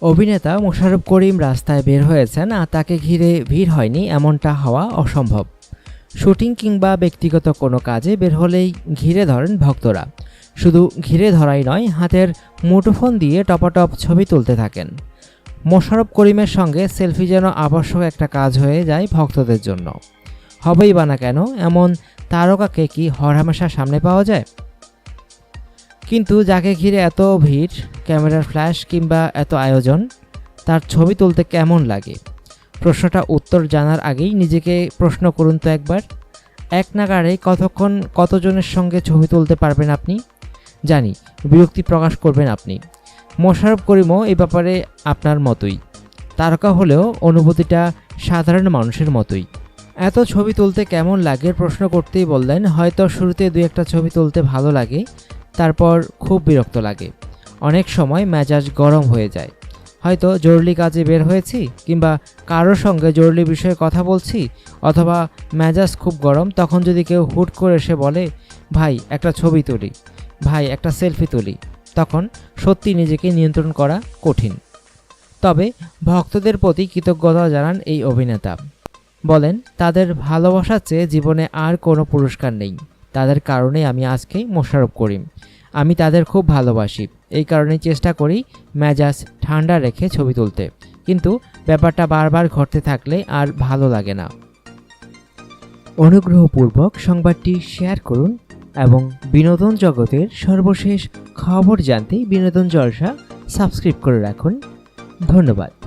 অভিনেতা মোশাররফ করিম রাস্তায় বের হয়েছেন আর তাকে ঘিরে ভিড় হয়নি এমনটা হওয়া অসম্ভব। শুটিং কিংবা ব্যক্তিগত কোনো কাজে বের হলেই ঘিরে ধরেন ভক্তরা। শুধু ঘিরে ধরাই নয়, হাতের মুঠোফোন দিয়ে টপাটপ ছবি তুলতে থাকেন। মোশাররফ করিমের সঙ্গে সেলফি যেন আবশ্যক একটা কাজ হয়ে যায় ভক্তদের জন্য। হবেই বা না কেন, এমন তারকাকে কি হরহামেশা সামনে পাওয়া যায়? কিন্তু যাকে ঘিরে এত ভিড়, ক্যামেরার ফ্ল্যাশ কিংবা এত আয়োজন, তার ছবি তুলতে কেমন লাগে? প্রশ্নটা উত্তর জানার আগেই নিজেকে প্রশ্ন করুন তো একবার। এক নাগাড়ে কতক্ষণ কতজনের সঙ্গে ছবি তুলতে পারবেন আপনি? জানি বিরক্তি প্রকাশ করবেন আপনি। মোশাররফ করিমও এই ব্যাপারে আপনার মতোই। তারকা হলেও অনুভূতিটা সাধারণ মানুষের মতোই। এত ছবি তুলতে কেমন লাগে প্রশ্ন করতেই বললেন, হয়তো শুরুতে দুই একটা ছবি তুলতে ভালো লাগে, তারপর খুব বিরক্ত লাগে। অনেক সময় মেজাজ গরম হয়ে যায়। হয়তো জরুরি কাজে বের হয়েছি কিংবা কারোর সঙ্গে জরুরি বিষয়ে কথা বলছি, অথবা মেজাজ খুব গরম, তখন যদি কেউ হুট করে এসে বলে, ভাই একটা ছবি তুলি, ভাই একটা সেলফি তুলি, তখন সত্যি নিজেকে নিয়ন্ত্রণ করা কঠিন। তবে ভক্তদের প্রতি কৃতজ্ঞতা জানান এই অভিনেতা। বলেন, তাদের ভালোবাসার চেয়ে জীবনে আর কোনো পুরস্কার নেই। তাদের কারণে আমি আজকে মোশাররফ করিম। আমি তাদের খুব ভালোবাসি, এই কারণেই চেষ্টা করি মেজাজ ঠান্ডা রেখে ছবি তুলতে। কিন্তু ব্যাপারটা বারবার ঘটতে থাকলে আর ভালো লাগে না। অনুগ্রহপূর্বক সংবাদটি শেয়ার করুন এবং বিনোদন জগতের সর্বশেষ খবর জানতে বিনোদন জলসা সাবস্ক্রাইব করে রাখুন। ধন্যবাদ।